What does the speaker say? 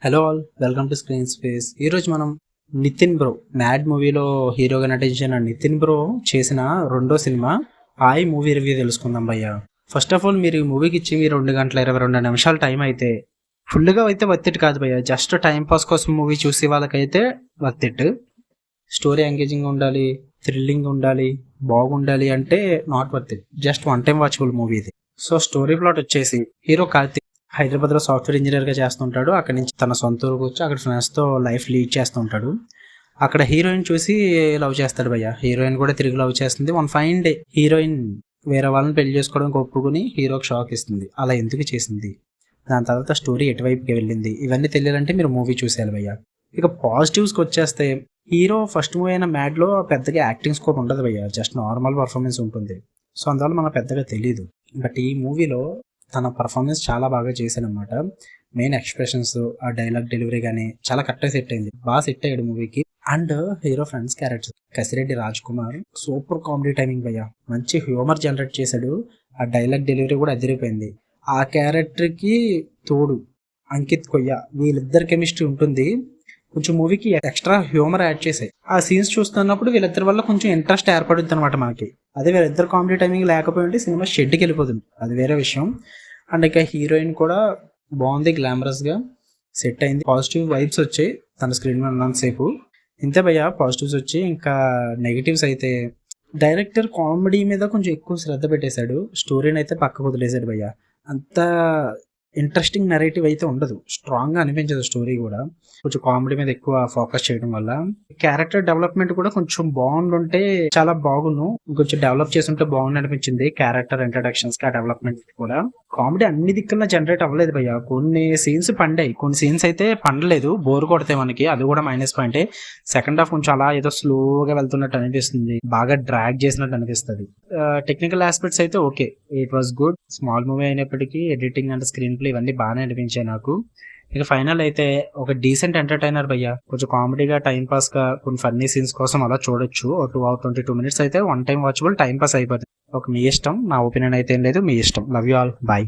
Hello all, welcome to screen space. ఈరోజు మనం Nitin bro mad మూవీలో హీరోగా నటించిన నితిన్ బ్రో చేసిన రెండో సినిమా ఆయి మూవీ రివ్యూ తెలుసుకుందాం భయ్య. ఫస్ట్ ఆఫ్ ఆల్ మీరు ఈ మూవీకి ఇచ్చి 2 గంటల 22 నిమిషాలు టైం అయితే ఫుల్గా అయితే వర్తిట్ కాదు భయ్య. జస్ట్ టైం పాస్ కోసం మూవీ చూసే వాళ్ళకైతే వర్తిట్. స్టోరీ ఎంగేజింగ్ ఉండాలి, థ్రిల్లింగ్ ఉండాలి, బాగుండాలి అంటే not worth it. Just one time watchable movie ఇది. సో స్టోరీ ప్లాట్ వచ్చేసి హీరో కార్తిక్ హైదరాబాద్లో సాఫ్ట్వేర్ ఇంజనీర్గా చేస్తుంటాడు. అక్కడ నుంచి తన సొంత ఊరికి వచ్చి అక్కడ ఫ్రెండ్స్తో లైఫ్ లీడ్ చేస్తుంటాడు. అక్కడ హీరోయిన్ చూసి లవ్ చేస్తాడు భయ్య. హీరోయిన్ కూడా తిరిగి లవ్ చేస్తుంది. వన్ ఫైన్ డే హీరోయిన్ వేరే వాళ్ళని పెళ్లి చేసుకోవడానికి ఒప్పుకుని హీరోకి షాక్ ఇస్తుంది. అలా ఎందుకు చేసింది, దాని తర్వాత స్టోరీ ఎటువైపుకి వెళ్ళింది, ఇవన్నీ తెలియాలంటే మీరు మూవీ చూసేయాలి భయ్య. ఇక పాజిటివ్స్కి వచ్చేస్తే హీరో ఫస్ట్ మూవీ అయిన మ్యాడ్లో పెద్దగా యాక్టింగ్ స్కోప్ ఉండదు భయ్య. జస్ట్ నార్మల్ పర్ఫార్మెన్స్ ఉంటుంది. సో అందువల్ల మనకు పెద్దగా తెలియదు. బట్ ఈ మూవీలో తన పర్ఫార్మెన్స్ చాలా బాగా చేశానమాట. మెయిన్ ఎక్స్ప్రెషన్స్, ఆ డైలాగ్ డెలివరీ కానీ చాలా కరెక్ట్గా సెట్ అయింది. బాగా సెట్ అయ్యాడు మూవీకి. And hero friends character Kasireddy Raj Kumar super comedy timing భయ్య. మంచి హ్యూమర్ జనరేట్ చేశాడు. ఆ డైలాగ్ డెలివరీ కూడా అదిరిపోయింది. ఆ క్యారెక్టర్కి తోడు అంకిత్ కొయ్య, వీళ్ళిద్దరు కెమిస్ట్రీ ఉంటుంది. కొంచెం మూవీకి ఎక్స్ట్రా హ్యూమర్ యాడ్ చేసాయి. ఆ సీన్స్ చూస్తున్నప్పుడు వీళ్ళిద్దరి వల్ల కొంచెం ఇంట్రెస్ట్ ఏర్పడుద్ది అనమాట మనకి. అదే వీళ్ళిద్దరు కామెడీ టైమింగ్ లేకపోయింటే సినిమా షెడ్కి వెళ్ళిపోతుంది, అది వేరే విషయం. అండ్ ఇక హీరోయిన్ కూడా బాగుంది, గ్లామరస్గా సెట్ అయింది. పాజిటివ్ వైబ్స్ వచ్చాయి తన స్క్రీన్ మీద ఉన్నంతసేపు. ఇంతే భయ్య పాజిటివ్స్ వచ్చి. ఇంకా నెగిటివ్స్ అయితే డైరెక్టర్ కామెడీ మీద కొంచెం ఎక్కువ శ్రద్ధ పెట్టేశాడు. స్టోరీని అయితే పక్కకు వదిలేశాడు భయ్య. అంత ఇంట్రెస్టింగ్ నెరేటివ్ అయితే ఉండదు, స్ట్రాంగ్గా అనిపించదు స్టోరీ కూడా. కొంచెం కామెడీ మీద ఎక్కువ ఫోకస్ చేయడం వల్ల క్యారెక్టర్ డెవలప్మెంట్ కూడా కొంచెం బాగుండుంటే చాలా బాగుండు. కొంచెం డెవలప్ చేస్తుంటే బాగుంది అనిపించింది క్యారెక్టర్ ఇంట్రడక్షన్స్ కి. ఆ డెవలప్మెంట్ కూడా కామెడీ అన్ని దిక్కుల్లో జనరేట్ అవ్వలేదు భయ్య. కొన్ని సీన్స్ పండాయి, కొన్ని సీన్స్ అయితే పండలేదు, బోర్ కొడతాయి మనకి. అది కూడా మైనస్ పాయింటే. సెకండ్ హాఫ్ కొంచెం అలా ఏదో స్లోగా వెళ్తున్నట్టు అనిపిస్తుంది, బాగా డ్రాగ్ చేసినట్టు అనిపిస్తుంది. టెక్నికల్ ఆస్పెక్ట్స్ అయితే okay, it was good. Small movie అయినప్పటికీ ఎడిటింగ్ అండ్ స్క్రీన్ ప్లే ఇవన్నీ బాగానే అనిపించాయి నాకు. ఇక ఫైనల్ అయితే ఒక డీసెంట్ ఎంటర్టైనర్ భయ్య. కొంచెం కామెడీగా టైం పాస్ గా కొన్ని ఫన్నీ సీన్స్ కోసం అలా చూడొచ్చు. 22 minutes అయితే one time watchable, time pass అయిపోతుంది. ఒక మీ ఇష్టం, నా ఒపీనియన్ అయితే ఏం లేదు, మీ ఇష్టం. Love you all, bye.